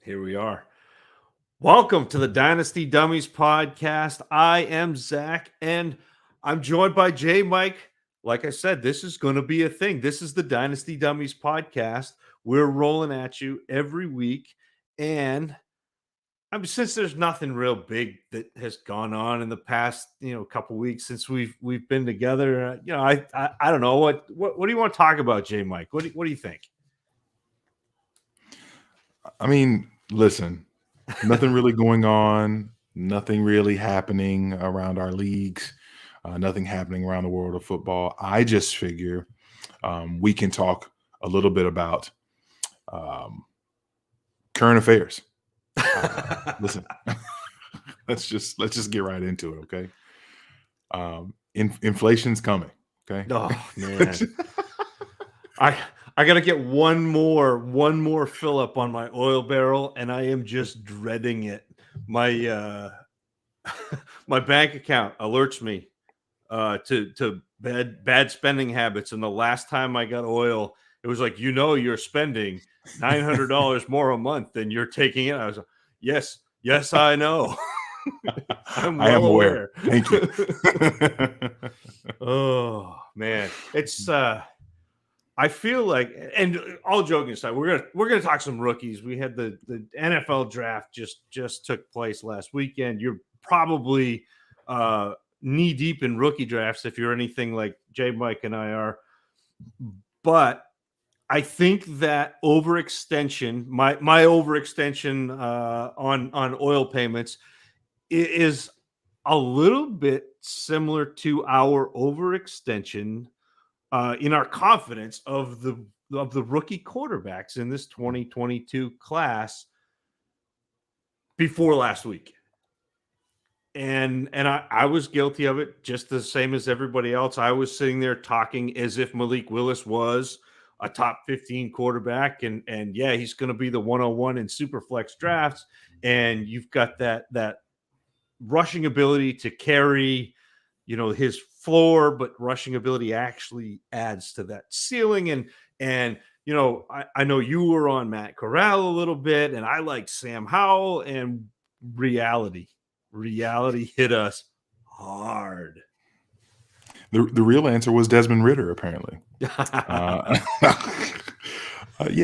Here we are. Welcome to the Dynasty Dummies podcast. I am Zach, and I'm joined by JMic. Like I said, this is going to be a thing. This is the Dynasty Dummies podcast. We're rolling at you every week, and since there's nothing real big that has gone on in the past, couple weeks since we've been together, I don't know what do you want to talk about, JMic? What do you think? I mean, listen, nothing really going on, nothing really happening around our leagues, nothing happening around the world of football. I just figure we can talk a little bit about current affairs. Listen, let's just get right into it, okay? Inflation's coming, okay? Oh man. I gotta get one more fill up on my oil barrel, and I am just dreading it. My my bank account alerts me to bad spending habits. And the last time I got oil, it was like, you're spending $900 more a month than you're taking in. I was like, yes, I know. I'm I am well aware. aware. Thank you. Oh man, it's I feel like, and all joking aside, we're gonna talk some rookies. We had the NFL draft just took place last weekend. You're probably knee deep in rookie drafts if you're anything like JMic and I are. But I think that overextension, my overextension on oil payments is a little bit similar to our overextension in our confidence of the rookie quarterbacks in this 2022 class before last week. And I was guilty of it just the same as everybody else. I was sitting there talking as if Malik Willis was a top 15 quarterback, and yeah, he's going to be the 101 in super flex drafts. And you've got that rushing ability to carry his floor, but rushing ability actually adds to that ceiling. And I know you were on Matt Corral a little bit, and I liked Sam Howell, and reality hit us hard. The real answer was Desmond Ritter, apparently. Yeah,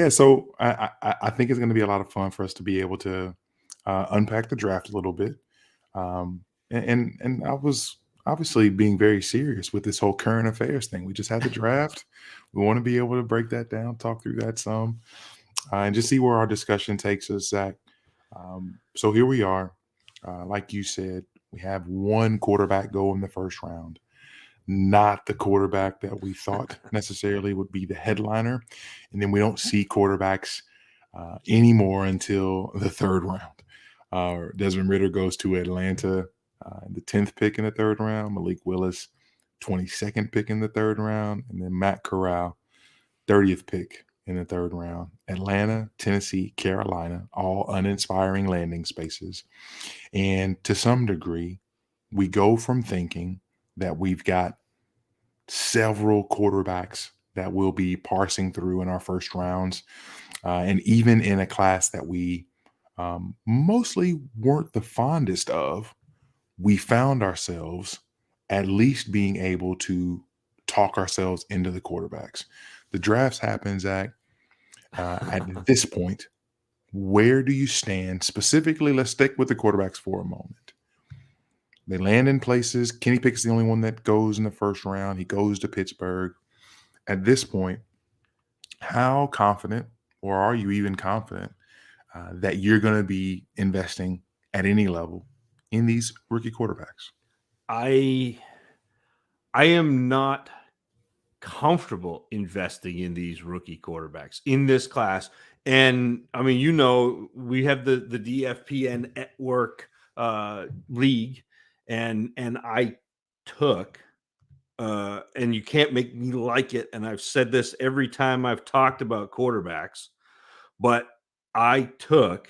so I think it's going to be a lot of fun for us to be able to unpack the draft a little bit. And I was obviously being very serious with this whole current affairs thing. We just had the draft. We want to be able to break that down, talk through that some, and just see where our discussion takes us, Zach. So here we are. Like you said, we have one quarterback go in the first round. Not the quarterback that we thought necessarily would be the headliner. And then we don't see quarterbacks anymore until the third round. Desmond Ritter goes to Atlanta, the 10th pick in the third round. Malik Willis, 22nd pick in the third round. And then Matt Corral, 30th pick in the third round. Atlanta, Tennessee, Carolina, all uninspiring landing spaces. And to some degree, we go from thinking that we've got several quarterbacks that we'll be parsing through in our first rounds. And even in a class that we mostly weren't the fondest of, we found ourselves at least being able to talk ourselves into the quarterbacks. The drafts happen, Zach. At this point, where do you stand? Specifically, let's stick with the quarterbacks for a moment. They land in places. Kenny Pickett's the only one that goes in the first round. He goes to Pittsburgh. At this point, how confident, or are you even confident, that you're going to be investing at any level in these rookie quarterbacks? I am not comfortable investing in these rookie quarterbacks in this class. And I mean, we have the DFPN network league, and I took and you can't make me like it, and I've said this every time I've talked about quarterbacks, but I took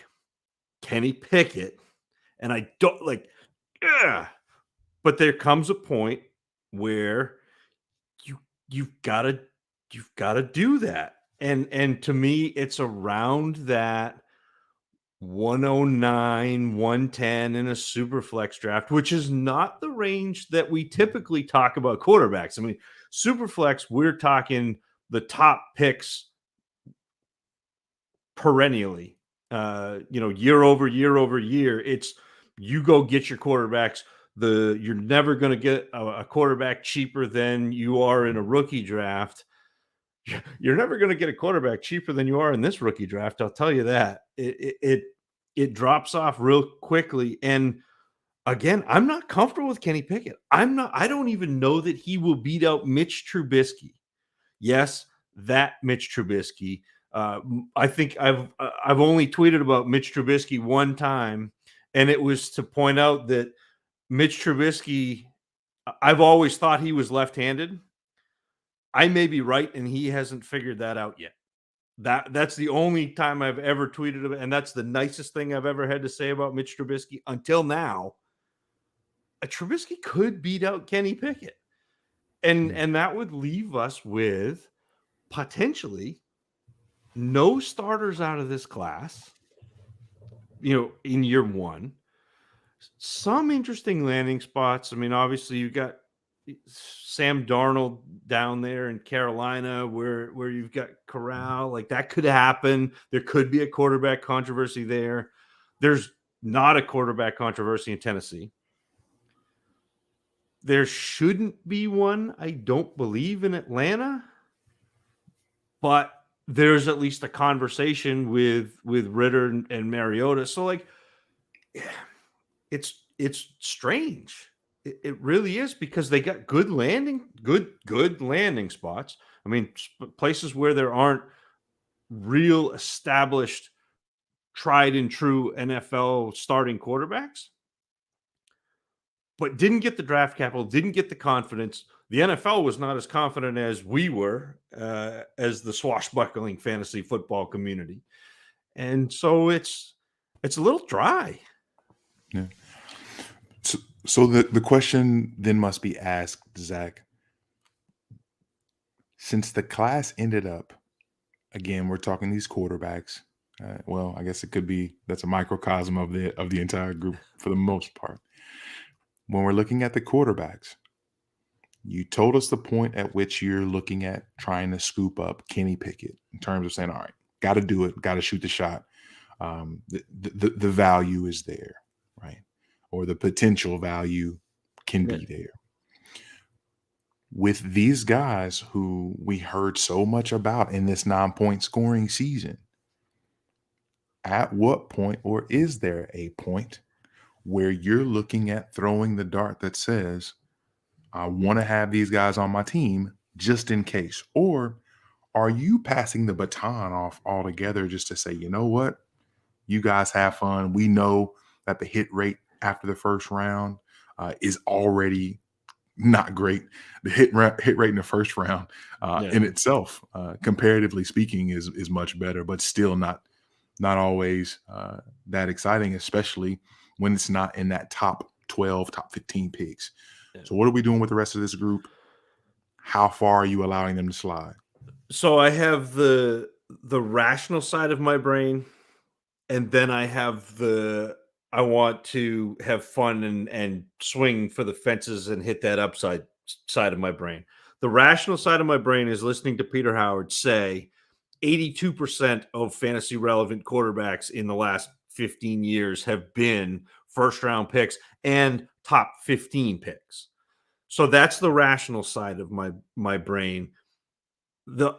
Kenny Pickett, and I don't like, but there comes a point where you've got to do that. And to me, it's around that 109, 110 in a super flex draft, which is not the range that we typically talk about quarterbacks. I mean, super flex, we're talking the top picks perennially, year over year over year. It's you go get your quarterbacks. You're never going to get a quarterback cheaper than you are in a rookie draft. You're never going to get a quarterback cheaper than you are in this rookie draft. I'll tell you that. It drops off real quickly. And again, I'm not comfortable with Kenny Pickett. I don't even know that he will beat out Mitch Trubisky. Yes, that Mitch Trubisky. I think I've only tweeted about Mitch Trubisky one time, and it was to point out that Mitch Trubisky, I've always thought he was left-handed. I may be right, and he hasn't figured that out yet. That's the only time I've ever tweeted about, and that's the nicest thing I've ever had to say about Mitch Trubisky until now. Trubisky could beat out Kenny Pickett, and that would leave us with potentially no starters out of this class, in year one. Some interesting landing spots. I mean, obviously you've got Sam Darnold down there in Carolina where you've got Corral. Like, that could happen. There could be a quarterback controversy there. There's not a quarterback controversy in Tennessee. There shouldn't be one, I don't believe, in Atlanta. But there's at least a conversation with Ritter and Mariota. So, like, it's strange. It really is, because they got good landing spots. I mean, places where there aren't real established, tried and true NFL starting quarterbacks, but didn't get the draft capital, didn't get the confidence. The NFL was not as confident as we were, as the swashbuckling fantasy football community. And so it's a little dry. Yeah. So the question then must be asked, Zach, since the class ended up, again, we're talking these quarterbacks. Well, I guess that's a microcosm of the entire group for the most part. When we're looking at the quarterbacks, you told us the point at which you're looking at trying to scoop up Kenny Pickett in terms of saying, all right, got to do it, got to shoot the shot. The value is there, right? Or the potential value can be there. With these guys who we heard so much about in this 9-point scoring season, at what point, or is there a point where you're looking at throwing the dart that says, I want to have these guys on my team just in case? Or are you passing the baton off altogether just to say, you know what? You guys have fun. We know that the hit rate after the first round is already not great. The hit rate in the first round in itself, comparatively speaking, is much better, but still not always that exciting, especially when it's not in that top 12, top 15 picks. Yeah. So what are we doing with the rest of this group? How far are you allowing them to slide? So I have the rational side of my brain, and then I have I want to have fun and swing for the fences and hit that upside side of my brain. The rational side of my brain is listening to Peter Howard say 82% of fantasy relevant quarterbacks in the last 15 years have been first round picks and top 15 picks. So that's the rational side of my brain. The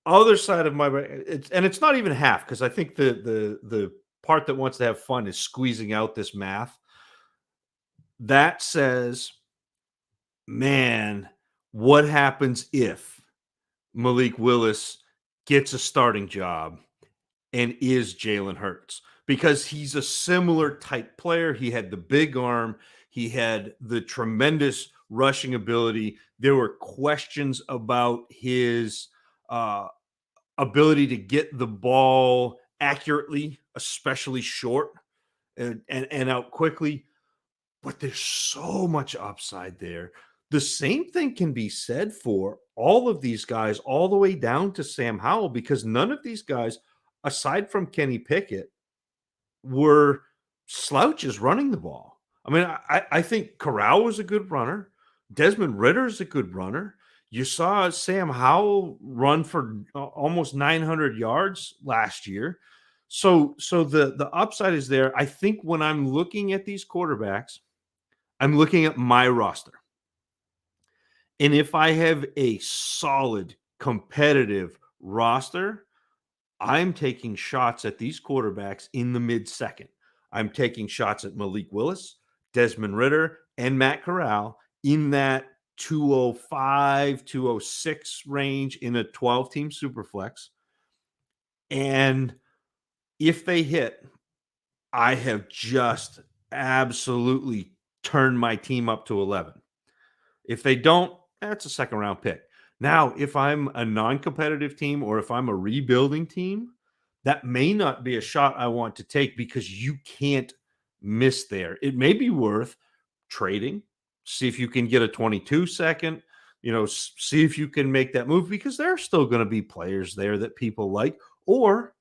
other side of my brain, it's not even half, because I think the part that wants to have fun is squeezing out this math. That says, man, what happens if Malik Willis gets a starting job and is Jalen Hurts? Because he's a similar type player. He had the big arm. He had the tremendous rushing ability. There were questions about his ability to get the ball accurately, especially short and out quickly. But there's so much upside there. The same thing can be said for all of these guys, all the way down to Sam Howell, because none of these guys, aside from Kenny Pickett, were slouches running the ball. I mean, I think Corral was a good runner. Desmond Ritter is a good runner. You saw Sam Howell run for almost 900 yards last year. So the upside is there. I think when I'm looking at these quarterbacks, I'm looking at my roster. And if I have a solid, competitive roster, I'm taking shots at these quarterbacks in the mid-second. I'm taking shots at Malik Willis, Desmond Ritter, and Matt Corral in that 205, 206 range in a 12-team superflex. And if they hit, I have just absolutely turned my team up to 11. If they don't, that's a second-round pick. Now, if I'm a non-competitive team or if I'm a rebuilding team, that may not be a shot I want to take because you can't miss there. It may be worth trading, see if you can get a 22-second, see if you can make that move because there are still going to be players there that people like, or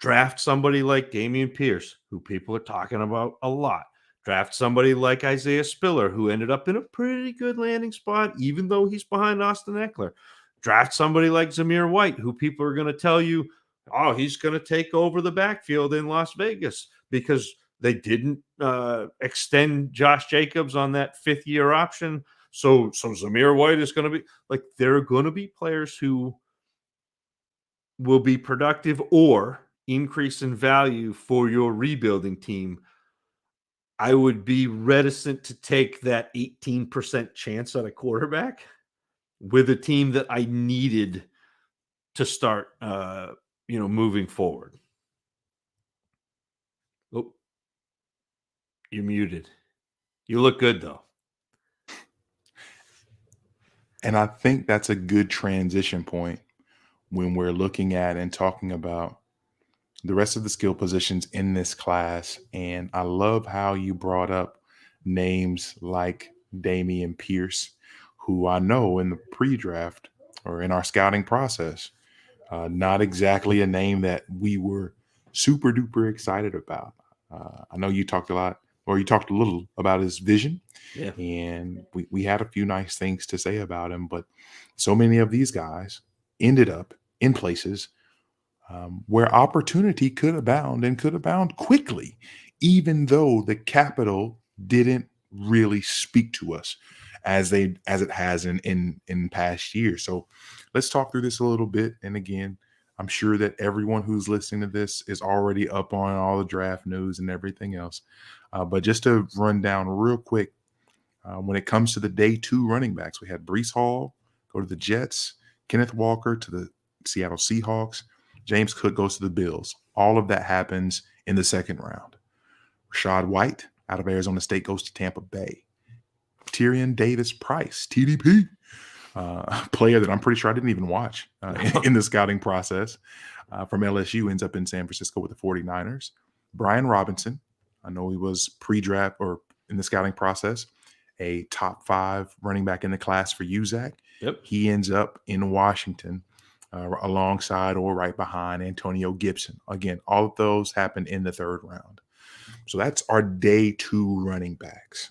draft somebody like Dameon Pierce, who people are talking about a lot. Draft somebody like Isaiah Spiller, who ended up in a pretty good landing spot, even though he's behind Austin Eckler. Draft somebody like Zamir White, who people are going to tell you, oh, he's going to take over the backfield in Las Vegas because they didn't extend Josh Jacobs on that fifth-year option. So Zamir White is going to be like, there are going to be players who will be productive or increase in value for your rebuilding team. I would be reticent to take that 18% chance at a quarterback with a team that I needed to start, moving forward. Oh, you're muted. You look good, though. And I think that's a good transition point when we're looking at and talking about the rest of the skill positions in this class. And I love how you brought up names like Dameon Pierce, who I know in the pre-draft or in our scouting process, not exactly a name that we were super duper excited about. I know you talked a lot, or you talked a little about his vision. Yeah. And we had a few nice things to say about him, but so many of these guys ended up in places where opportunity could abound and could abound quickly, even though the capital didn't really speak to us as it has in past years. So let's talk through this a little bit. And again, I'm sure that everyone who's listening to this is already up on all the draft news and everything else. But just to run down real quick, when it comes to the day 2 running backs, we had Breece Hall go to the Jets, Kenneth Walker to the Seattle Seahawks, James Cook goes to the Bills. All of that happens in the second round. Rashad White out of Arizona State goes to Tampa Bay. Tyrion Davis-Price, TDP, a player that I'm pretty sure I didn't even watch in the scouting process, from LSU, ends up in San Francisco with the 49ers. Brian Robinson, I know he was pre-draft or in the scouting process, a top 5 running back in the class for you, Zach. Yep. He ends up in Washington alongside or right behind Antonio Gibson. Again, all of those happened in the 3rd round. So that's our day 2 running backs.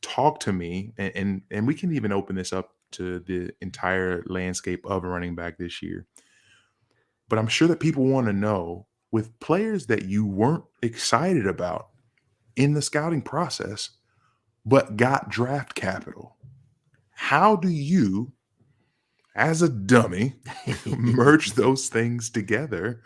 Talk to me, and we can even open this up to the entire landscape of a running back this year. But I'm sure that people want to know, with players that you weren't excited about in the scouting process, but got draft capital, how do you, as a dummy, merge those things together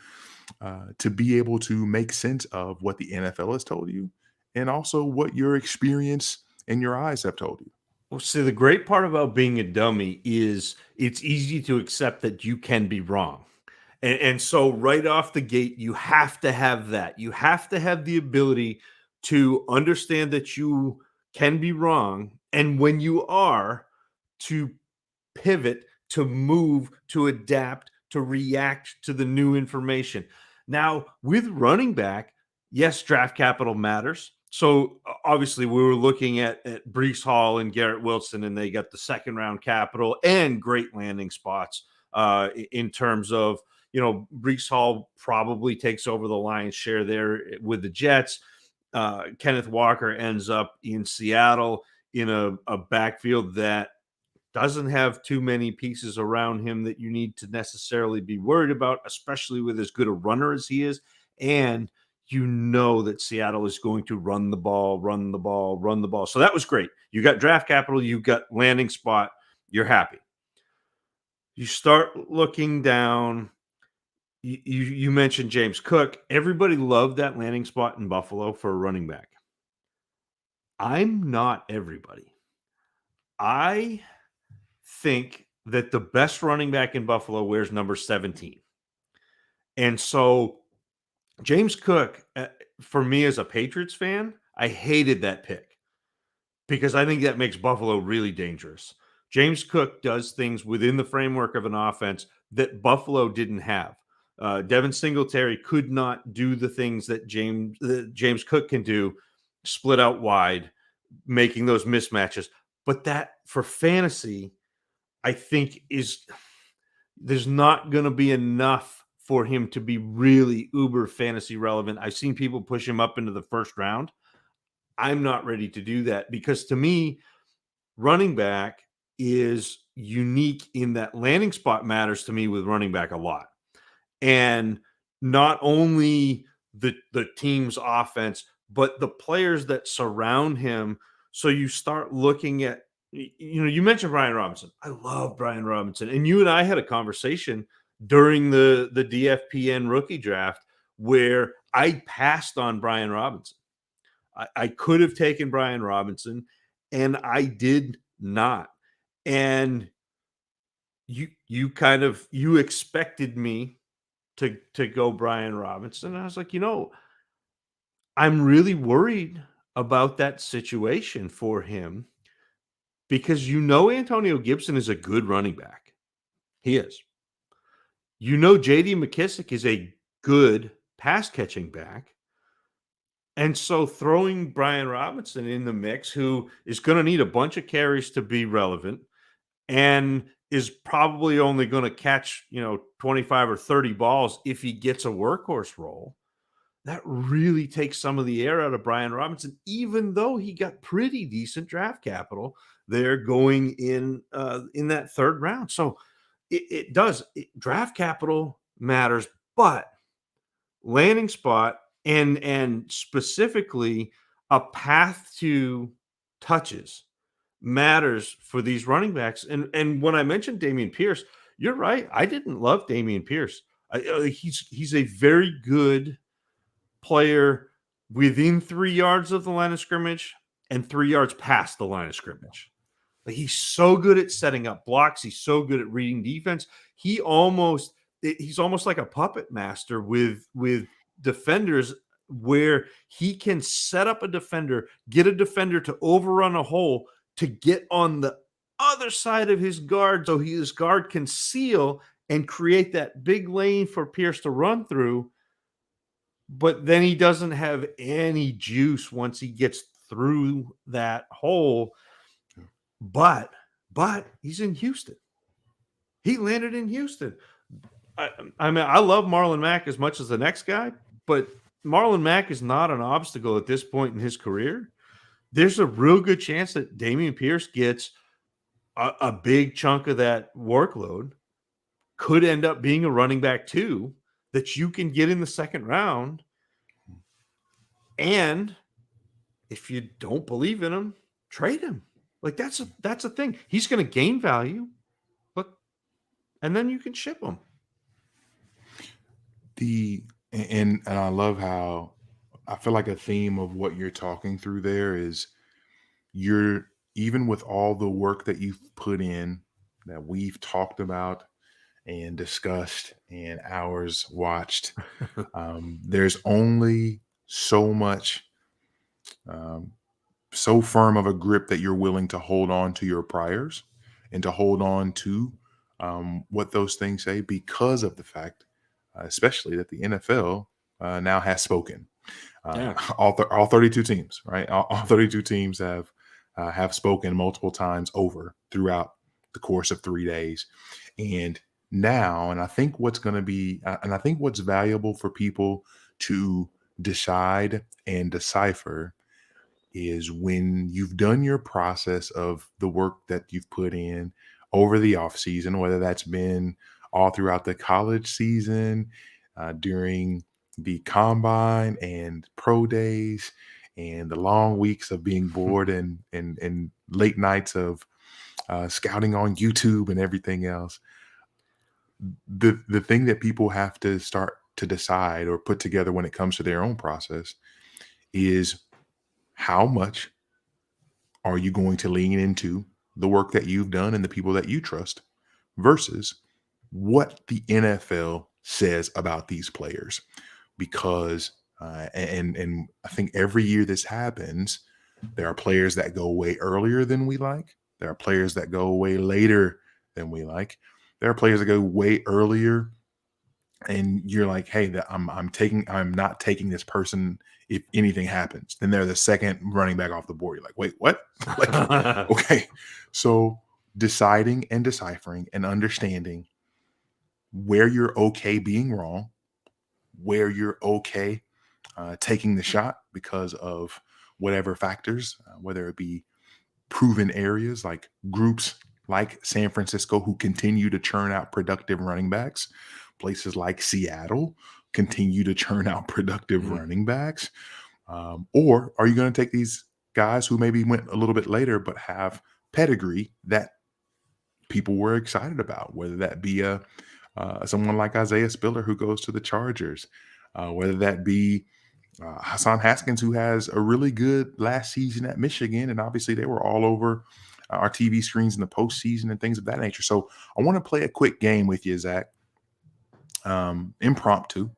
to be able to make sense of what the NFL has told you and also what your experience and your eyes have told you? Well, see, the great part about being a dummy is it's easy to accept that you can be wrong. And so right off the gate, you have to have that. You have to have the ability to understand that you can be wrong. And when you are, to pivot, to move, to adapt, to react to the new information. Now, with running back, yes, draft capital matters. So obviously, we were looking at Breece Hall and Garrett Wilson, and they got the second round capital and great landing spots in terms of Brees Hall probably takes over the lion's share there with the Jets. Kenneth Walker ends up in Seattle in a backfield that doesn't have too many pieces around him that you need to necessarily be worried about, especially with as good a runner as he is. And that Seattle is going to run the ball. So that was great. You got draft capital, you got landing spot, you're happy. You start looking down. You mentioned James Cook. Everybody loved that landing spot in Buffalo for a running back. I'm not everybody. I think that the best running back in Buffalo wears number 17. And so James Cook, for me as a Patriots fan, I hated that pick because I think that makes Buffalo really dangerous. James Cook does things within the framework of an offense that Buffalo didn't have. Devin Singletary could not do the things that James Cook can do, split out wide, making those mismatches. But that for fantasy, I think there's not going to be enough for him to be really uber fantasy relevant. I've seen people push him up into the first round. I'm not ready to do that because to me, running back is unique in that landing spot matters to me with running back a lot. And not only the team's offense, but the players that surround him. So you start looking at, you mentioned Brian Robinson. I love Brian Robinson. And you and I had a conversation during the DFPN rookie draft where I passed on Brian Robinson. I could have taken Brian Robinson, and I did not. And you expected me to go Brian Robinson. And I was like, I'm really worried about that situation for him because Antonio Gibson is a good running back. He is. J.D. McKissick is a good pass catching back. And so throwing Brian Robinson in the mix, who is going to need a bunch of carries to be relevant and is probably only going to catch, 25 or 30 balls if he gets a workhorse role, that really takes some of the air out of Brian Robinson, even though he got pretty decent draft capital there going in that third round. So it does. Draft capital matters, but landing spot and specifically a path to touches matters for these running backs. And when I mentioned Dameon Pierce, you're right. I didn't love Dameon Pierce. He's a very good player within 3 yards of the line of scrimmage and 3 yards past the line of scrimmage. Like, he's so good at setting up blocks. He's so good at reading defense. He's almost like a puppet master with defenders where he can set up a defender, get a defender to overrun a hole to get on the other side of his guard so his guard can seal and create that big lane for Pierce to run through. But then he doesn't have any juice once he gets through that hole. But he's in Houston. He landed in Houston. I mean, I love Marlon Mack as much as the next guy, but Marlon Mack is not an obstacle at this point in his career. There's a real good chance that Dameon Pierce gets a big chunk of that workload, could end up being a running back too, that you can get in the second round. And if you don't believe in him, trade him. Like, that's a thing. He's going to gain value, and then you can ship him. And I love how I feel like a theme of what you're talking through there is you're, even with all the work that you've put in, that we've talked about and discussed and hours watched, there's only so much, so firm of a grip that you're willing to hold on to your priors and to hold on to what those things say, because of the fact, especially that the NFL now has spoken. All 32 teams, right? All 32 teams have spoken multiple times over throughout the course of 3 days. And now, and I think what's going to be, and I think what's valuable for people to decide and decipher is when you've done your process of the work that you've put in over the off season, whether that's been all throughout the college season, during the combine and pro days, and the long weeks of being bored and late nights of scouting on YouTube and everything else. The thing that people have to start to decide or put together when it comes to their own process is how much are you going to lean into the work that you've done and the people that you trust versus what the NFL says about these players? Because and I think every year this happens, there are players that go away earlier than we like. There are players that go away later than we like. There are players that go way earlier, and you're like, hey, I'm not taking this person if anything happens. Then they're the second running back off the board. You're like, wait, what? Like, okay. So deciding and deciphering and understanding where you're okay being wrong, where you're okay taking the shot because of whatever factors, whether it be proven areas like groups like San Francisco who continue to churn out productive running backs, places like Seattle continue to churn out productive running backs, or are you going to take these guys who maybe went a little bit later but have pedigree that people were excited about, whether that be someone like Isaiah Spiller who goes to the Chargers, whether that be Hassan Haskins, who has a really good last season at Michigan, and obviously they were all over our TV screens in the postseason and things of that nature. So I want to play a quick game with you, Zach, impromptu.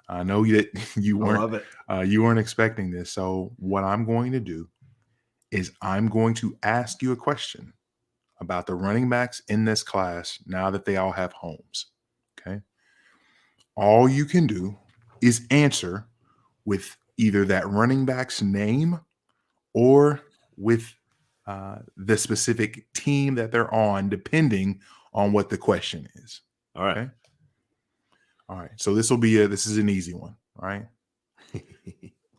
I know that you weren't expecting this. So what I'm going to do is I'm going to ask you a question about the running backs in this class now that they all have homes. Okay. All you can do is answer with either that running back's name or with the specific team that they're on, depending on what the question is. All right. Okay. All right. So this is an easy one. All right.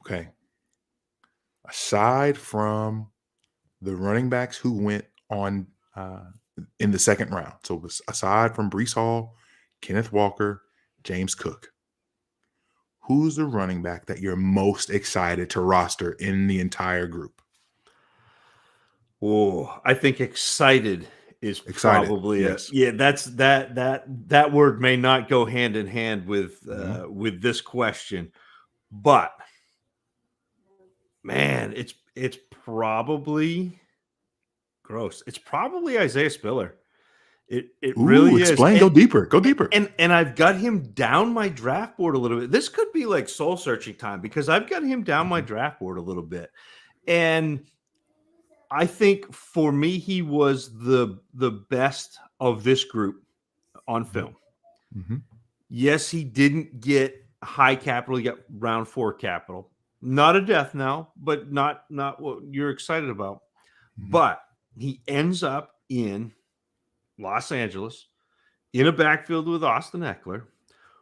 Okay. Aside from the running backs who went on in the second round, so aside from Breece Hall, Kenneth Walker, James Cook, who's the running back that you're most excited to roster in the entire group? Oh, I think excited is Excited, probably yes. that's that word may not go hand in hand with this question, but man, it's probably gross. It's probably Isaiah Spiller. It really is. Explain. Go deeper. Go deeper. And I've got him down my draft board a little bit. This could be like soul searching time because I've got him down my draft board a little bit. And I think for me, he was the best of this group on film. Mm-hmm. Yes, he didn't get high capital. He got round 4 capital. Not a death now, but not what you're excited about. Mm-hmm. But he ends up in Los Angeles in a backfield with Austin Eckler,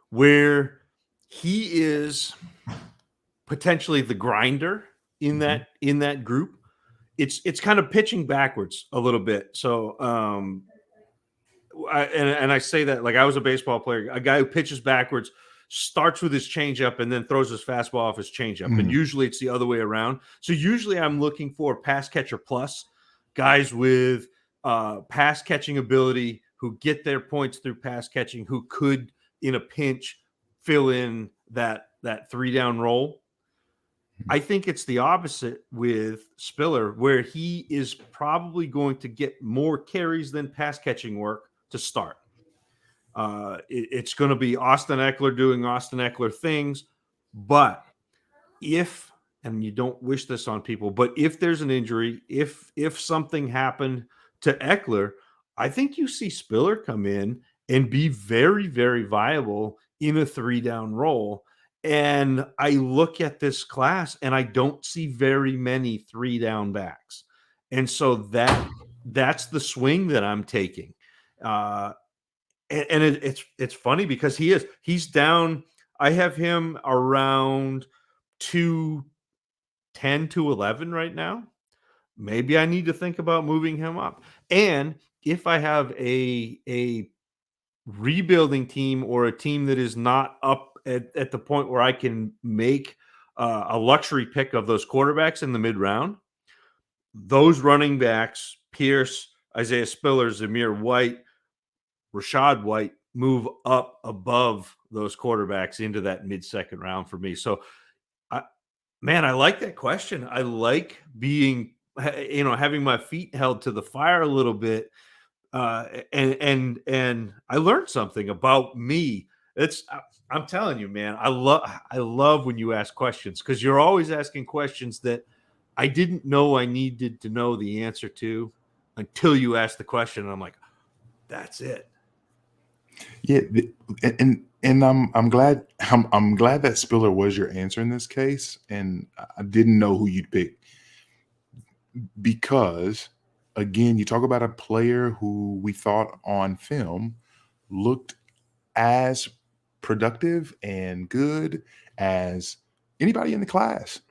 where he is potentially the grinder in that group. It's kind of pitching backwards a little bit. So I say that like I was a baseball player, a guy who pitches backwards, starts with his changeup and then throws his fastball off his changeup. Mm-hmm. And usually it's the other way around. So usually I'm looking for pass catcher plus guys with pass catching ability who get their points through pass catching, who could in a pinch fill in that 3-down role. I think it's the opposite with Spiller, where he is probably going to get more carries than pass catching work to start. It's going to be Austin Eckler doing Austin Eckler things. But if, and you don't wish this on people, but if there's an injury, if something happened to Eckler, I think you see Spiller come in and be very, very viable in a 3-down role. And I look at this class and I don't see very many 3-down backs. And so that's the swing that I'm taking. and it's funny because he's down. I have him around 210 to 11 right now. Maybe I need to think about moving him up. And if I have a rebuilding team or a team that is not up at the point where I can make a luxury pick of those quarterbacks in the mid round, those running backs, Pierce, Isaiah Spiller, Zamir White, Rashad White, move up above those quarterbacks into that mid second round for me. So, I, man, I like that question. I like being, having my feet held to the fire a little bit, and I learned something about me. I'm telling you, man, I love when you ask questions because you're always asking questions that I didn't know I needed to know the answer to until you ask the question. And I'm like, that's it. Yeah, and I'm glad I'm glad that Spiller was your answer in this case, and I didn't know who you'd pick because, again, you talk about a player who we thought on film looked as productive and good as anybody in the class.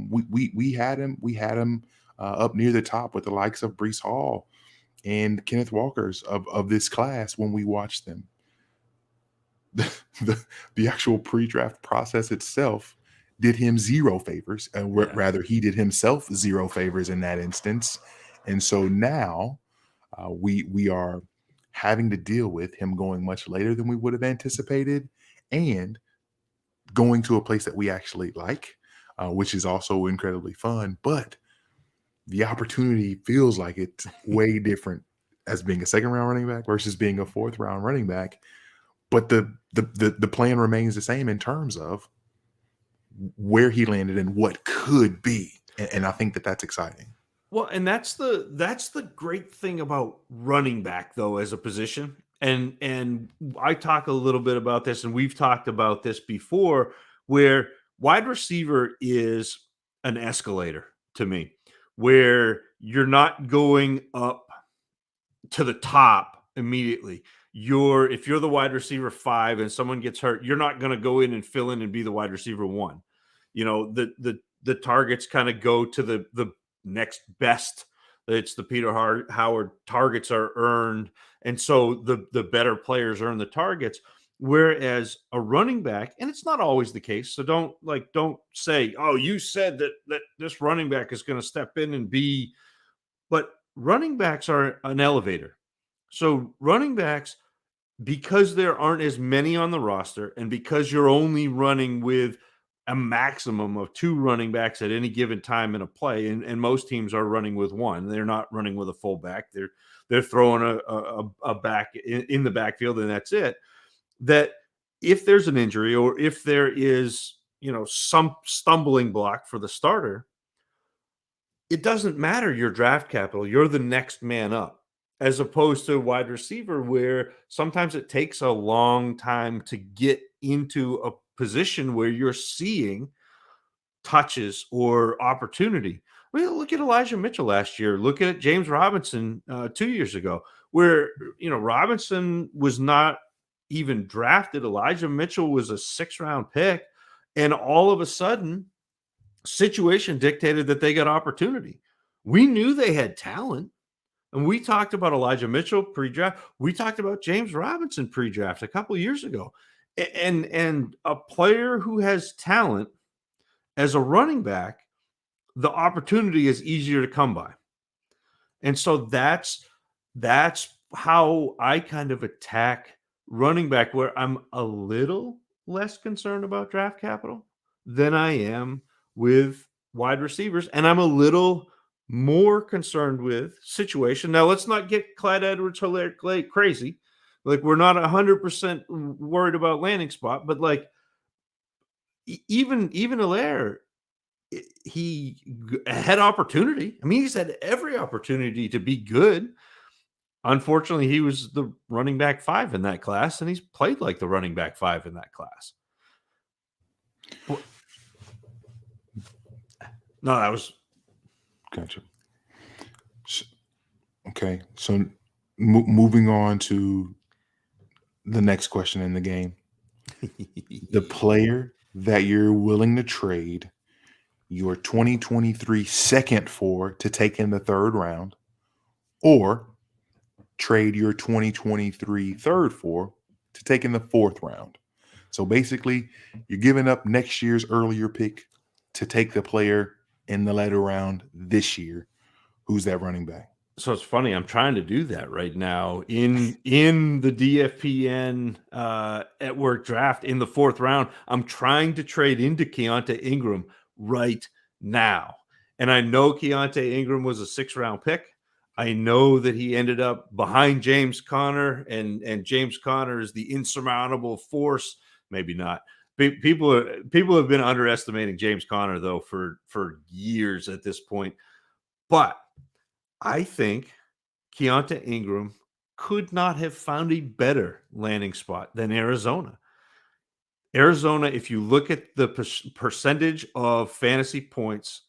We had him up near the top with the likes of Brees Hall and Kenneth Walker's of this class when we watched them. The actual pre-draft process itself did him zero favors, and Yeah. rather he did himself zero favors in that instance. And so now we are having to deal with him going much later than we would have anticipated, and going to a place that we actually like, which is also incredibly fun. But the opportunity feels like it's way different as being a second round running back versus being a fourth round running back. But the plan remains the same in terms of where he landed and what could be, and I think that that's exciting. Well, and that's the great thing about running back though as a position. And I talk a little bit about this, and we've talked about this before, where wide receiver is an escalator to me, where you're not going up to the top immediately. If you're the wide receiver 5 and someone gets hurt, you're not going to go in and fill in and be the wide receiver 1. The targets kind of go to the next best. It's the Peter Howard targets are earned, and so the better players earn the targets. Whereas a running back, and it's not always the case, so don't say, "Oh, you said that this running back is going to step in and be," but running backs are an elevator. So running backs, because there aren't as many on the roster, and because you're only running with a maximum of 2 running backs at any given time in a play, and most teams are running with 1. They're not running with a fullback. They're throwing a back in the backfield, and that's it. That if there's an injury or if there is, some stumbling block for the starter, it doesn't matter your draft capital. You're the next man up, as opposed to wide receiver, where sometimes it takes a long time to get into a position where you're seeing touches or opportunity. Well, look at Elijah Mitchell last year. Look at James Robinson 2 years ago, where Robinson was not even drafted. Elijah Mitchell was a 6th-round pick, and all of a sudden, situation dictated that they got opportunity. We knew they had talent. And we talked about Elijah Mitchell pre-draft. We talked about James Robinson pre-draft a couple of years ago. And a player who has talent as a running back, the opportunity is easier to come by. And so that's how I kind of attack running back, where I'm a little less concerned about draft capital than I am with wide receivers. And I'm a little more concerned with situation. Now, let's not get Clyde Edwards-Helaire crazy. Like, we're not 100% worried about landing spot, but like even Helaire, he had opportunity. I mean, he's had every opportunity to be good. Unfortunately, he was the running back 5 in that class, and he's played like the running back 5 in that class. No, that was Gotcha. Okay, so moving on to the next question in the game. The player that you're willing to trade your 2023 second for to take in the third round, or trade your 2023 third for to take in the fourth round. So basically, you're giving up next year's earlier pick to take the player in the later round this year. Who's that running back? So it's funny. I'm trying to do that right now in the DFPN at work draft in the fourth round. I'm trying to trade into Keontae Ingram right now, and I know Keontae Ingram was a 6th-round pick. I know that he ended up behind James Conner, and James Conner is the insurmountable force. Maybe not. People have been underestimating James Conner though for years at this point, but I think Keontae Ingram could not have found a better landing spot than Arizona. Arizona, if you look at the percentage of fantasy points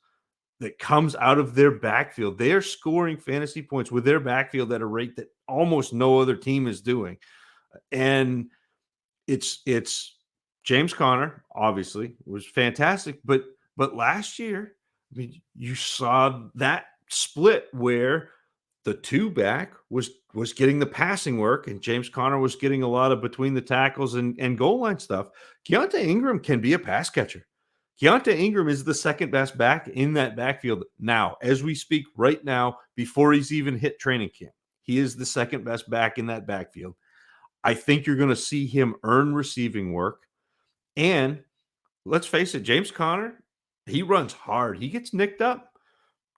that comes out of their backfield, they are scoring fantasy points with their backfield at a rate that almost no other team is doing. And it's James Conner, obviously, was fantastic, but last year, I mean, you saw that split where the 2-back was getting the passing work, and James Conner was getting a lot of between the tackles and goal line stuff. Keontae Ingram can be a pass catcher. Keontae Ingram is the second best back in that backfield now, as we speak right now, before he's even hit training camp. He is the second best back in that backfield. I think you're going to see him earn receiving work. And let's face it, James Conner, he runs hard. He gets nicked up.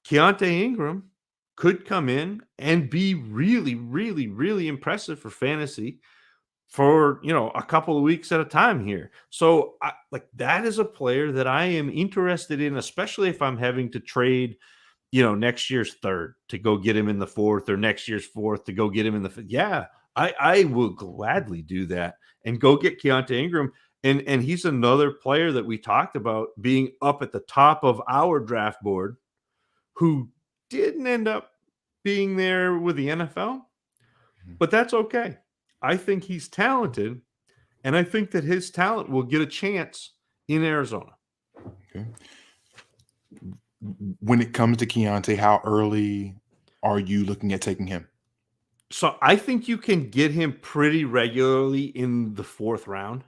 Keontae Ingram could come in and be really, really, really impressive for fantasy for, a couple of weeks at a time here. So that is a player that I am interested in, especially if I'm having to trade, next year's third to go get him in the fourth, or next year's fourth to go get him in the fifth. Yeah, I will gladly do that and go get Keontae Ingram. And he's another player that we talked about being up at the top of our draft board who didn't end up being there with the NFL, but that's okay. I think he's talented, and I think that his talent will get a chance in Arizona. Okay. When it comes to Keontae, how early are you looking at taking him? So I think you can get him pretty regularly in the fourth round.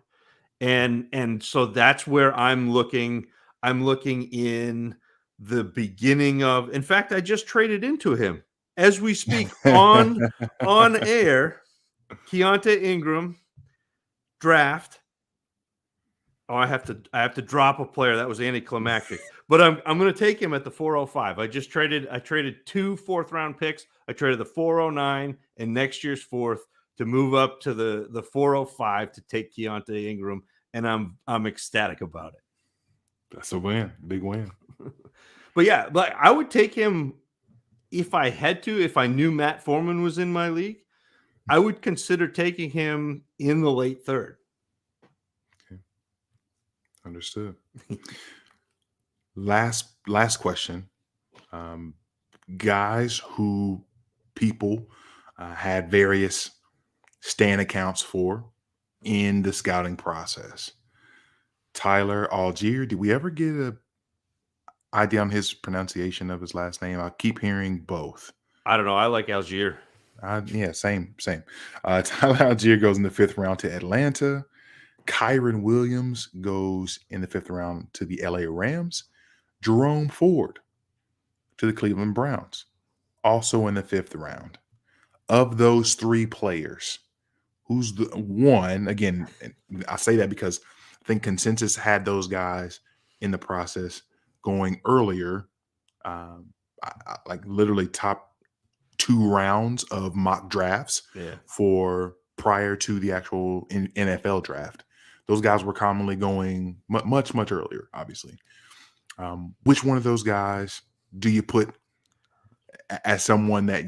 And so that's where I'm looking. I'm looking in the beginning of, in fact, I just traded into him as we speak on air. Keontae Ingram draft. Oh, I have to drop a player. That was anticlimactic. But I'm going to take him at the 405. I traded 2 4th-round picks. I traded the 409 and next year's 4th to move up to the 405 to take Keontae Ingram, and I'm ecstatic about it. That's a win, big win. But yeah, I would take him if I had to. If I knew Matt Foreman was in my league, I would consider taking him in the late third. Okay. Understood. Last question. Guys who people had various Stan accounts for in the scouting process. Tyler Algier, did we ever get a idea on his pronunciation of his last name? I keep hearing both. I don't know. I like Algier. Yeah, same. Tyler Algier goes in the 5th round to Atlanta. Kyron Williams goes in the 5th round to the LA Rams. Jerome Ford to the Cleveland Browns, also in the 5th round. Of those 3 players, who's the one? Again, I say that because I think consensus had those guys in the process going earlier, like literally top 2 rounds of mock drafts for prior to the actual NFL draft. Those guys were commonly going much, much earlier, obviously. Which one of those guys do you put as someone that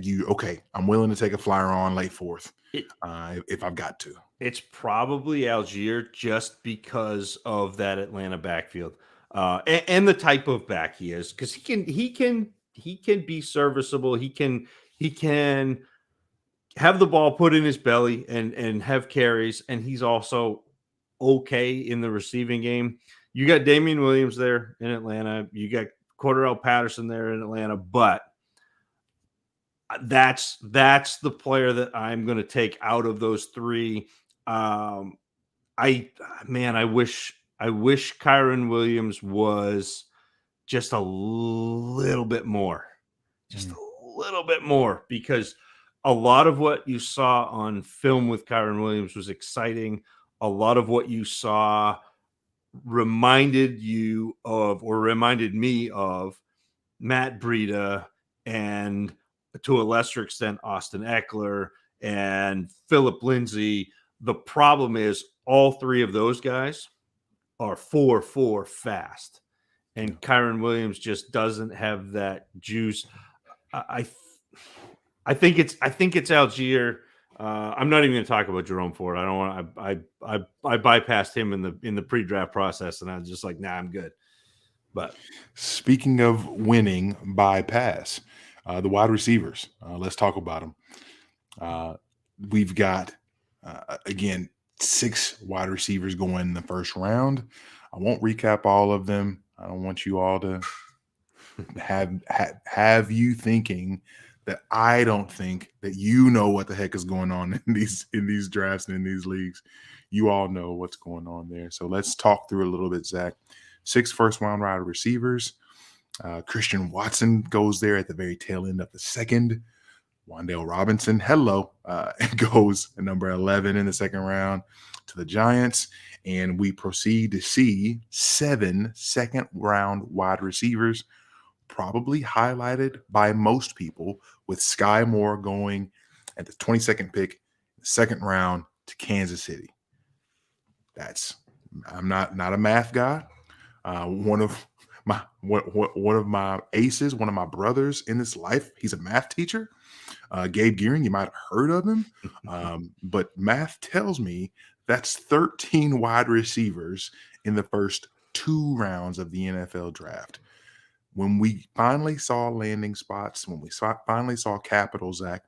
I'm willing to take a flyer on late 4th if I've got to? It's probably Algier, just because of that Atlanta backfield and the type of back he is, because he can be serviceable. He can have the ball put in his belly and have carries, and he's also okay in the receiving game. You got Damian Williams there in Atlanta. You got Cordarrelle Patterson there in Atlanta, but that's the player that I'm going to take out of those three. I wish Kyron Williams was just a little bit more, just a little bit more, because a lot of what you saw on film with Kyron Williams was exciting. A lot of what you saw reminded me of Matt Breida and, to a lesser extent, Austin Eckler and Philip Lindsay. The problem is all three of those guys are 4.4 fast, and Kyron Williams just doesn't have that juice. I think it's Algier. I'm not even going to talk about Jerome Ford. I don't want. I bypassed him in the pre-draft process, and I was just like, nah, I'm good. But speaking of winning bypass, the wide receivers. Let's talk about them. We've got again 6 wide receivers going in the first round. I won't recap all of them. I don't want you all to have you thinking that I don't think that you know what the heck is going on in these drafts and in these leagues. You all know what's going on there. So let's talk through a little bit, Zach. 6 first-round wide receivers. Christian Watson goes there at the very tail end of the second. Wan'Dale Robinson, goes at number 11 in the second round to the Giants. And we proceed to see 7 second-round wide receivers, probably highlighted by most people, with Sky Moore going at the 22nd pick, the second round, to Kansas City. I'm not a math guy. One of my aces, one of my brothers in this life, he's a math teacher. Gabe Gearing, you might have heard of him, but math tells me that's 13 wide receivers in the first 2 rounds of the NFL draft. When we finally saw landing spots, when we finally saw capital, Zach,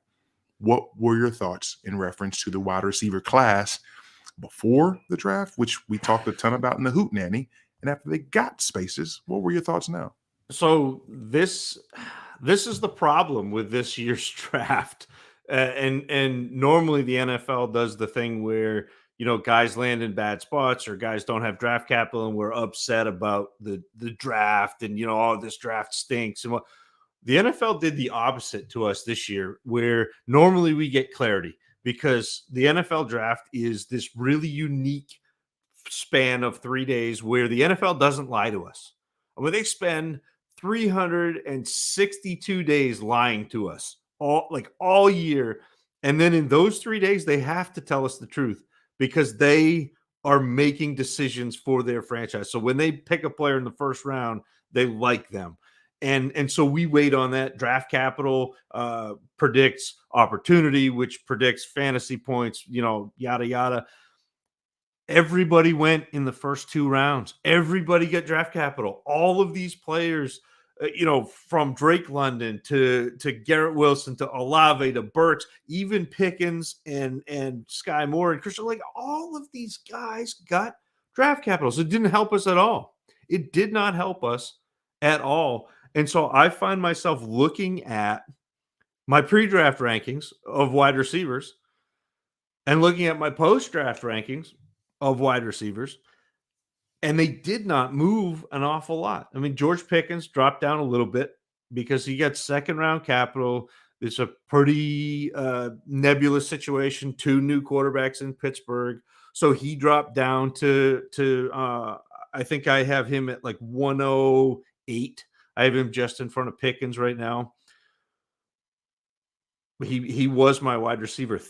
what were your thoughts in reference to the wide receiver class before the draft, which we talked a ton about in the Hoot Nanny, and after they got spaces? What were your thoughts now? So this is the problem with this year's draft, and normally the NFL does the thing where, you know, guys land in bad spots or guys don't have draft capital, and we're upset about the draft, and, you know, oh, this draft stinks. And what the NFL did the opposite to us this year, where normally we get clarity because the NFL draft is this really unique span of 3 days where the NFL doesn't lie to us. Where they spend 362 days lying to us all year. And then in those 3 days, they have to tell us the truth because they are making decisions for their franchise. So when they pick a player in the first round, they like them. And so we wait on that. Draft capital predicts opportunity, which predicts fantasy points, you know, yada, yada. Everybody went in the first 2 rounds. Everybody got draft capital. All of these players, you know, from Drake London to Garrett Wilson to Olave to Burks, even Pickens and Sky Moore and Christian, like all of these guys got draft capital. So it didn't help us at all. It did not help us at all. And so I find myself looking at my pre-draft rankings of wide receivers and looking at my post-draft rankings of wide receivers, and they did not move an awful lot. I mean, George Pickens dropped down a little bit because he got second round capital. It's a pretty nebulous situation. 2 new quarterbacks in Pittsburgh, so he dropped down to I think I have him at like 108. I have him just in front of Pickens right now. He was my wide receiver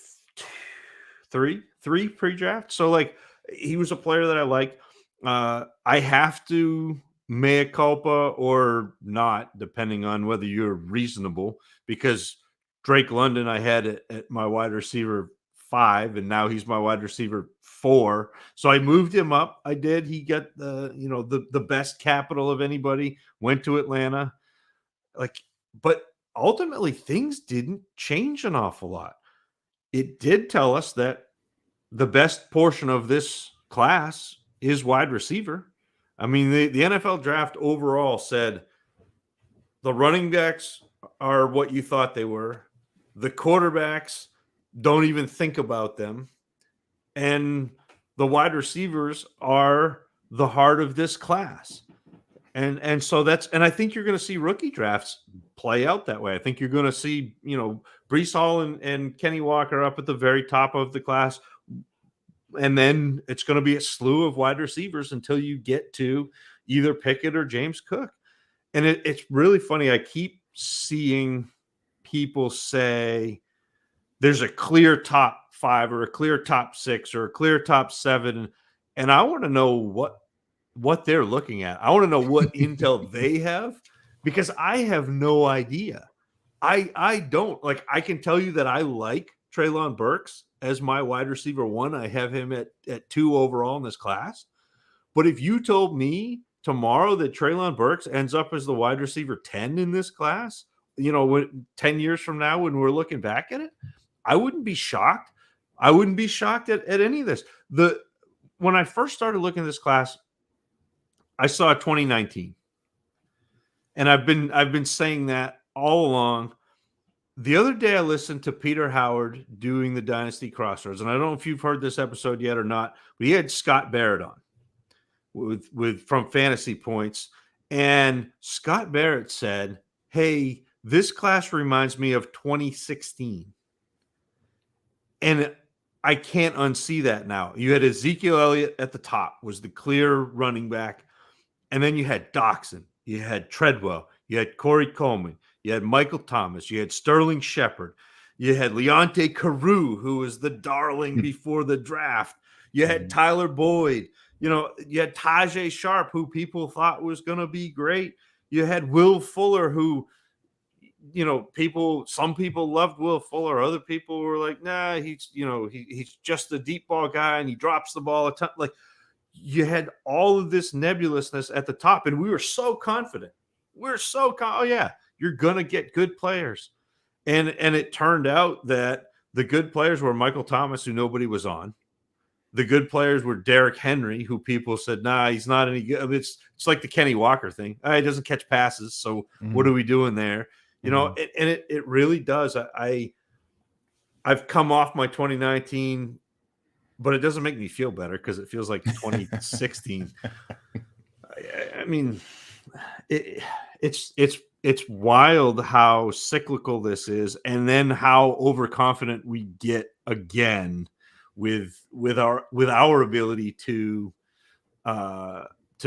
three pre-draft. So like, he was a player that I like. I have to mea culpa or not, depending on whether you're reasonable, because Drake London I had at my wide receiver 5, and now he's my wide receiver 4. So I moved him up. I did. He got the best capital of anybody. Went to Atlanta. But ultimately things didn't change an awful lot. it did tell us that the best portion of this class is wide receiver. I mean, the NFL draft overall said the running backs are what you thought they were. The quarterbacks, don't even think about them. And the wide receivers are the heart of this class. And so I think you're going to see rookie drafts play out that way. I think you're going to see, Brees Hall and Kenny Walker up at the very top of the class. And then it's going to be a slew of wide receivers until you get to either Pickett or James Cook. And it's really funny. I keep seeing people say there's a clear top 5 or a clear top 6 or a clear top 7. And I want to know what they're looking at. I want to know what intel they have, because I have no idea. I don't. Like, I can tell you that I like Treylon Burks as my wide receiver 1. I have him at 2 overall in this class. But if you told me tomorrow that Treylon Burks ends up as the wide receiver 10 in this class, 10 years from now when we're looking back at it, I wouldn't be shocked. I wouldn't be shocked at any of this. When I first started looking at this class, I saw 2019. And I've been saying that all along. The other day I listened to Peter Howard doing the Dynasty Crossroads, and I don't know if you've heard this episode yet or not, but he had Scott Barrett on with from Fantasy Points, and Scott Barrett said, "Hey, this class reminds me of 2016." And I can't unsee that now. You had Ezekiel Elliott at the top, was the clear running back. And then you had Doxson, you had Treadwell, you had Corey Coleman, you had Michael Thomas, you had Sterling Shepard, you had Leonte Carew, who was the darling before the draft. You had Tyler Boyd, you had Tajay Sharp, who people thought was going to be great. You had Will Fuller, who, some people loved Will Fuller. Other people were like, nah, he's just a deep ball guy and he drops the ball a ton. Like, you had all of this nebulousness at the top, and we were so confident. Oh yeah, you're gonna get good players, and it turned out that the good players were Michael Thomas, who nobody was on. The good players were Derrick Henry, who people said, nah, he's not any good. It's like the Kenny Walker thing. He doesn't catch passes, so what are we doing there? It really does. I've come off my 2019. But it doesn't make me feel better because it feels like 2016. I mean, it's wild how cyclical this is, and then how overconfident we get again with our ability to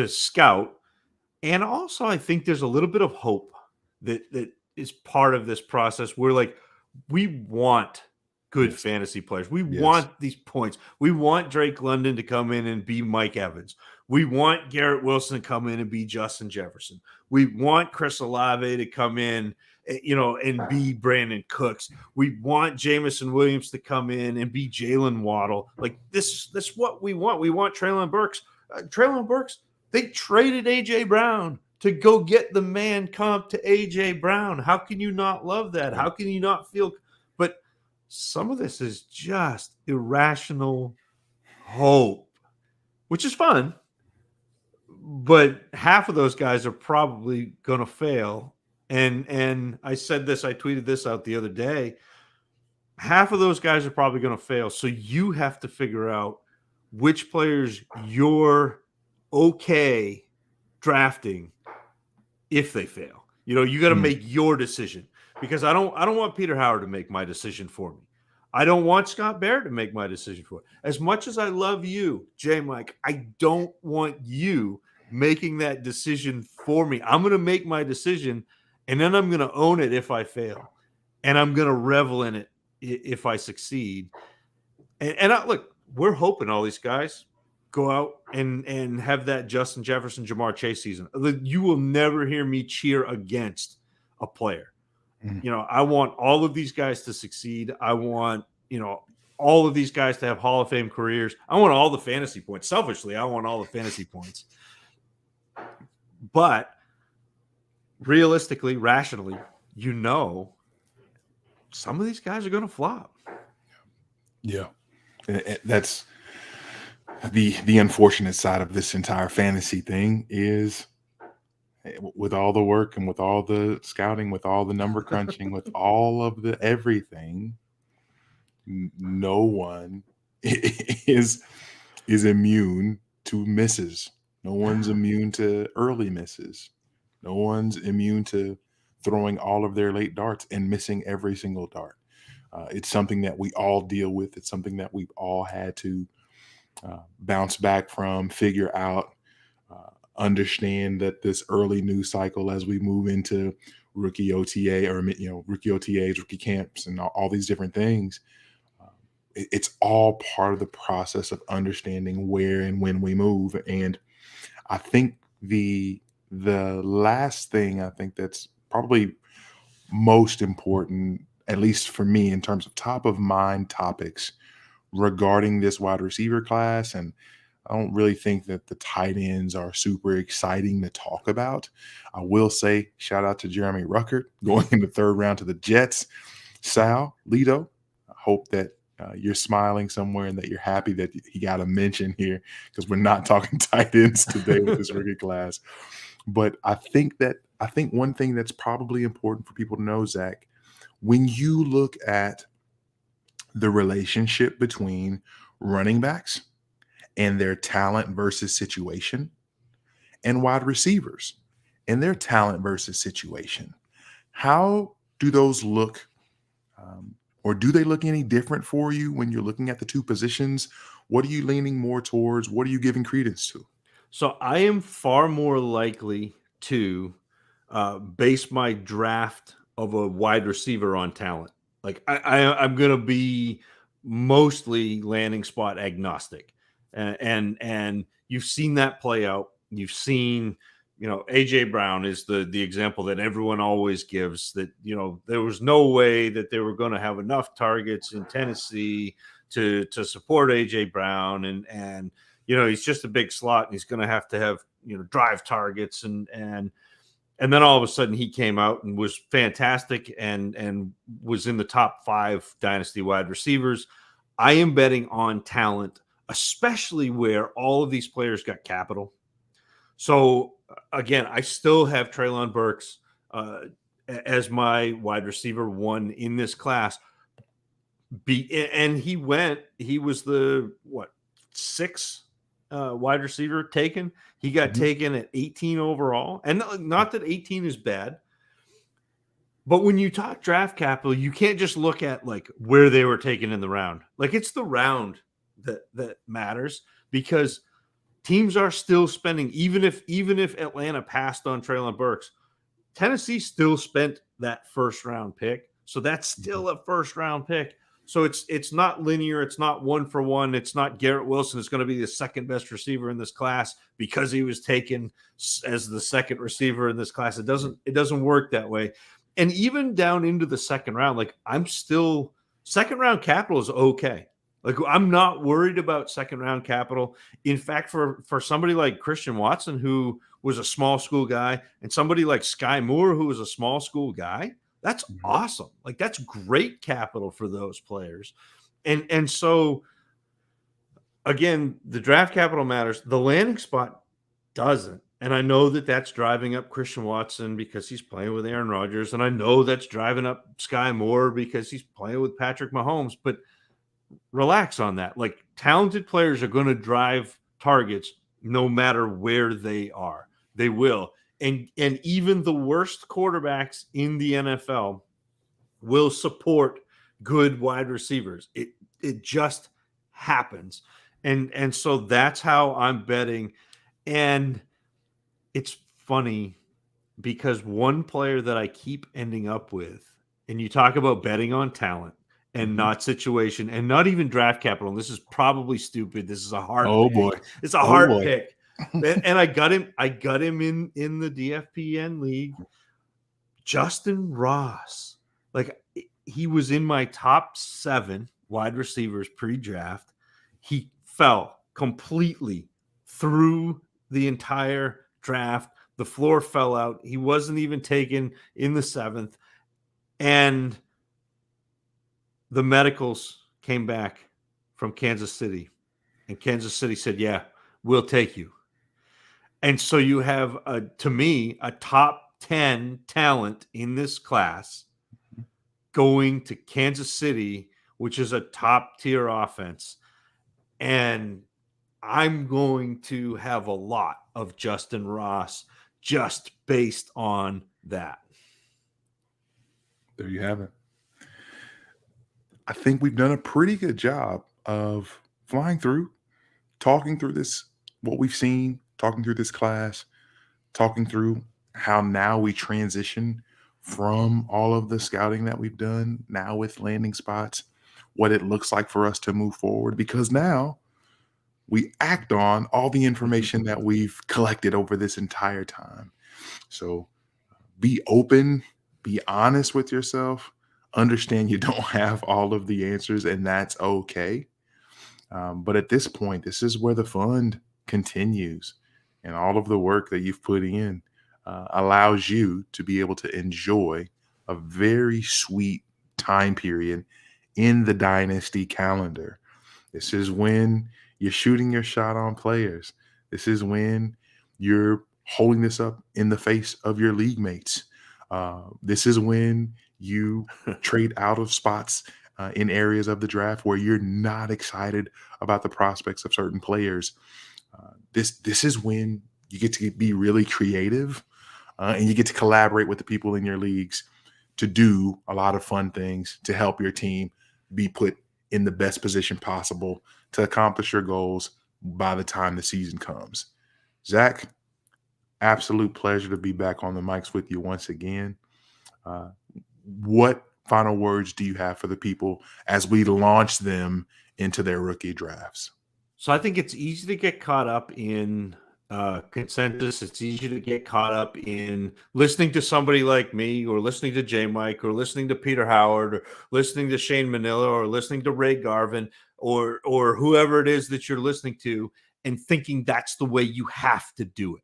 scout. And also, I think there's a little bit of hope that is part of this process. We're like, we want good fantasy players. We want these points. We want Drake London to come in and be Mike Evans. We want Garrett Wilson to come in and be Justin Jefferson. We want Chris Olave to come in, and be Brandon Cooks. We want Jamison Williams to come in and be Jalen Waddle. Like, this is what we want. We want Treylon Burks. Treylon Burks, they traded A.J. Brown to go get the man comp to A.J. Brown. How can you not love that? How can you not feel – but some of this is just irrational hope, which is fun. But half of those guys are probably going to fail. And I said this, I tweeted this out the other day. Half of those guys are probably going to fail. So you have to figure out which players you're okay drafting if they fail. You got to make your decision. Because I don't want Peter Howard to make my decision for me. I don't want Scott Barrett to make my decision for me. As much as I love you, JMic, I don't want you making that decision for me. I'm going to make my decision, and then I'm going to own it if I fail. And I'm going to revel in it if I succeed. And look, we're hoping all these guys go out and have that Justin Jefferson, Jamar Chase season. You will never hear me cheer against a player. I want all of these guys to succeed. I want, all of these guys to have Hall of Fame careers. I want all the fantasy points. Selfishly, I want all the fantasy points. But realistically, rationally, some of these guys are going to flop. Yeah. That's the unfortunate side of this entire fantasy thing is with all the work and with all the scouting, with all the number crunching, with all of the everything, no one is immune to misses. No one's immune to early misses. No one's immune to throwing all of their late darts and missing every single dart. It's something that we all deal with. It's something that we've all had to bounce back from, figure out, understand that this early news cycle as we move into rookie OTA or rookie OTAs, rookie camps, and all these different things. It's all part of the process of understanding where and when we move. And I think the last thing I think that's probably most important, at least for me, in terms of top of mind topics regarding this wide receiver class, and I don't really think that the tight ends are super exciting to talk about. I will say, shout out to Jeremy Ruckert going in the third round to the Jets. Sal, Lito, I hope that you're smiling somewhere and that you're happy that he got a mention here because we're not talking tight ends today with this rookie class. But I think one thing that's probably important for people to know, Zach, when you look at the relationship between running backs and their talent versus situation, and wide receivers and their talent versus situation, how do those look? Or do they look any different for you when you're looking at the two positions? What are you leaning more towards? What are you giving credence to? So I am far more likely to base my draft of a wide receiver on talent. Like I'm going to be mostly landing spot agnostic, and you've seen that play out. You've seen, AJ Brown is the example that everyone always gives. That there was no way that they were going to have enough targets in Tennessee to support AJ Brown, and he's just a big slot, and he's going to have drive targets, and then all of a sudden he came out and was fantastic and was in the top 5 dynasty wide receivers. I am betting on talent, especially where all of these players got capital. So again, I still have Treylon Burks as my wide receiver 1 in this class. And he was the 6th wide receiver taken. He got taken at 18 overall. And not that 18 is bad, but when you talk draft capital, you can't just look at like where they were taken in the round. Like it's the round that matters, because teams are still spending, even if Atlanta passed on Treylon Burks, Tennessee still spent that first round pick. So that's still a first round pick. So it's not linear. It's not 1 for 1. It's not Garrett Wilson is going to be the second best receiver in this class because he was taken as the second receiver in this class. It doesn't work that way. And even down into the second round, like second round capital is okay. Like I'm not worried about second round capital. In fact, for somebody like Christian Watson, who was a small school guy, and somebody like Sky Moore, who was a small school guy, that's awesome. Like that's great capital for those players. And so again, the draft capital matters. The landing spot doesn't. And I know that that's driving up Christian Watson because he's playing with Aaron Rodgers. And I know that's driving up Sky Moore because he's playing with Patrick Mahomes. But relax on that. Like talented players are going to drive targets no matter where they are. They will. And even the worst quarterbacks in the NFL will support good wide receivers. It just happens. And so that's how I'm betting. And it's funny because one player that I keep ending up with, and you talk about betting on talent and not situation and not even draft capital. And this is probably stupid. This is a hard pick. Boy. It's a hard pick. And I got him in the DFPN league. Justin Ross. Like he was in my top 7 wide receivers pre-draft. He fell completely through the entire draft. The floor fell out. He wasn't even taken in the 7th. And the medicals came back from Kansas City. And Kansas City said, yeah, we'll take you. And so you have, to me, a top 10 talent in this class going to Kansas City, which is a top tier offense. And I'm going to have a lot of Justin Ross just based on that. There you have it. I think we've done a pretty good job of flying through, talking through this, what we've seen, talking through this class, talking through how now we transition from all of the scouting that we've done now with landing spots, what it looks like for us to move forward, because now we act on all the information that we've collected over this entire time. So be open, be honest with yourself, understand you don't have all of the answers, and that's okay. But at this point, this is where the fun continues, and all of the work that you've put in allows you to be able to enjoy a very sweet time period in the Dynasty calendar. This is when you're shooting your shot on players. This is when you're holding this up in the face of your league mates. This is when you trade out of spots in areas of the draft where you're not excited about the prospects of certain players. This is when you get to be really creative and you get to collaborate with the people in your leagues to do a lot of fun things to help your team be put in the best position possible to accomplish your goals by the time the season comes. Zac, absolute pleasure to be back on the mics with you once again. What final words do you have for the people as we launch them into their rookie drafts? So I think it's easy to get caught up in consensus. It's easy to get caught up in listening to somebody like me, or listening to JMic, or listening to Peter Howard, or listening to Shane Manila, or listening to Ray Garvin, or whoever it is that you're listening to, and thinking that's the way you have to do it.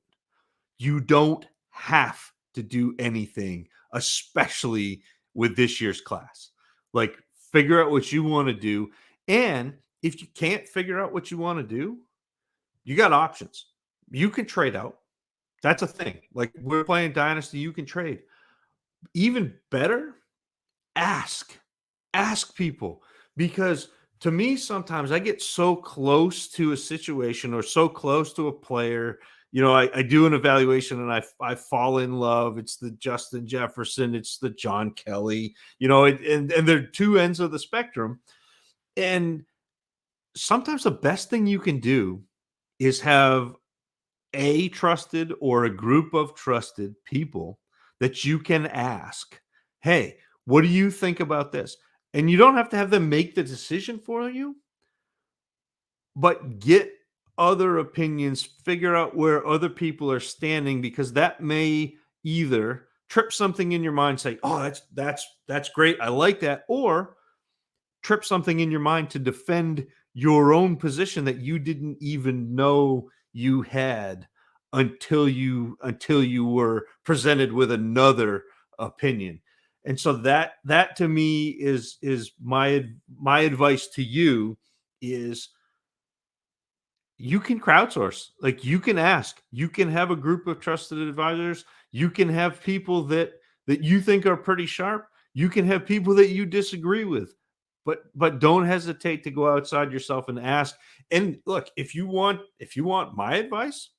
You don't have to do anything, especially with this year's class. Like, figure out what you want to do. And if you can't figure out what you want to do, you got options. You can trade out. That's a thing. Like, we're playing Dynasty, you can trade. Even better, ask people, because to me, sometimes I get so close to a situation or so close to a player. You know, I do an evaluation and I fall in love. It's the Justin Jefferson, it's the John Kelly, you know, and they're two ends of the spectrum. And sometimes the best thing you can do is have a trusted or a group of trusted people that you can ask, hey, what do you think about this? And you don't have to have them make the decision for you, but get other opinions, figure out where other people are standing, because that may either trip something in your mind, say, oh, that's great, I like that, or trip something in your mind to defend your own position that you didn't even know you had until you were presented with another opinion. And so that to me is my advice to you is, you can crowdsource. Like, you can ask, you can have a group of trusted advisors, you can have people that you think are pretty sharp, you can have people that you disagree with, but don't hesitate to go outside yourself and ask. And look, if you want my advice,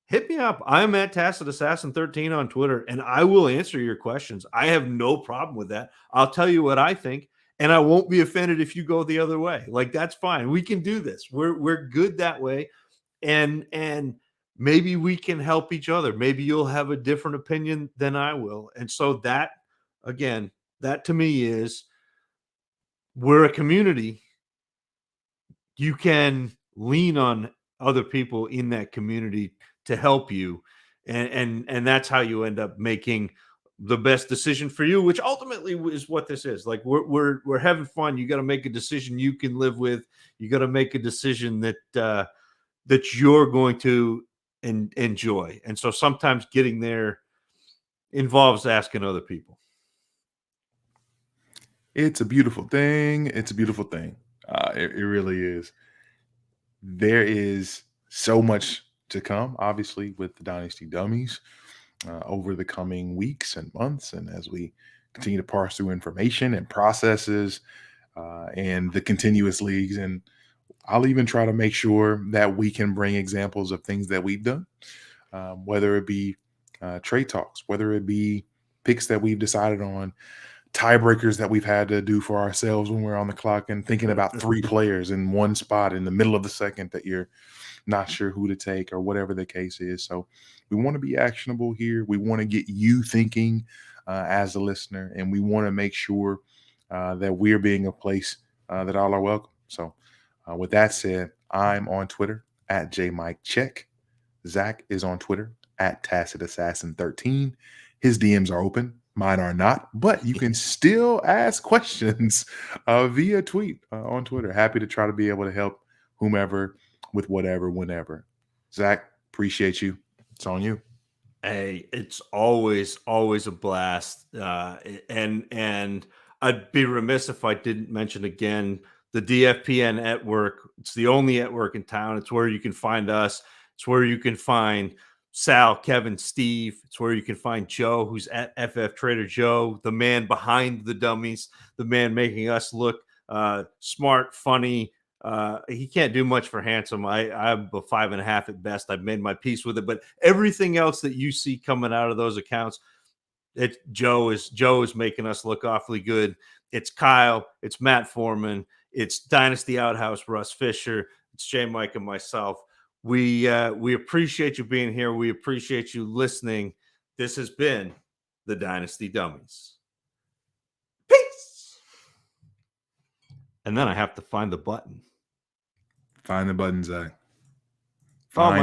hit me up. I'm at Tacit Assassin 13 on Twitter, and I will answer your questions. I have no problem with that. I'll tell you what I think, and I won't be offended if you go the other way. Like, that's fine. We can do this. We're good that way. And maybe we can help each other. Maybe you'll have a different opinion than I will. And so that, again, that to me is, we're a community. You can lean on other people in that community to help you, and that's how you end up making the best decision for you, which ultimately is what this is. Like, we're having fun. You got to make a decision you can live with. You got to make a decision that that you're going to enjoy. And so sometimes getting there involves asking other people. It's a beautiful thing. It's a beautiful thing. It really is. There is so much to come, obviously, with the Dynasty Dummies over the coming weeks and months. And as we continue to parse through information and processes and the continuous leagues. And I'll even try to make sure that we can bring examples of things that we've done, whether it be trade talks, whether it be picks that we've decided on, tiebreakers that we've had to do for ourselves when we're on the clock and thinking about three players in one spot in the middle of the second that you're not sure who to take or whatever the case is. So we want to be actionable here. We want to get you thinking as a listener, and we want to make sure that we're being a place that all are welcome. So with that said, I'm on Twitter at JMic. Zac is on Twitter at TacitAssassin13. His DMs are open. Mine are not, but you can still ask questions via tweet on Twitter. Happy to try to be able to help whomever with whatever, whenever. Zac, appreciate you. It's on you. Hey, it's always a blast. And I'd be remiss if I didn't mention again the DFPN network. It's the only network in town. It's where you can find us. It's where you can find Sal, Kevin, Steve. It's where you can find Joe, who's at FF Trader Joe, the man behind the dummies, the man making us look smart, funny. He can't do much for handsome. I'm a 5.5 at best. I've made my peace with it, but everything else that you see coming out of those accounts, Joe is making us look awfully good. It's Kyle, it's Matt Foreman, it's Dynasty Outhouse, Russ Fisher, it's JMic and myself. We appreciate you being here. We appreciate you listening. This has been the Dynasty Dummies. Peace. And then I have to find the button. Find the button, Zac. Oh, my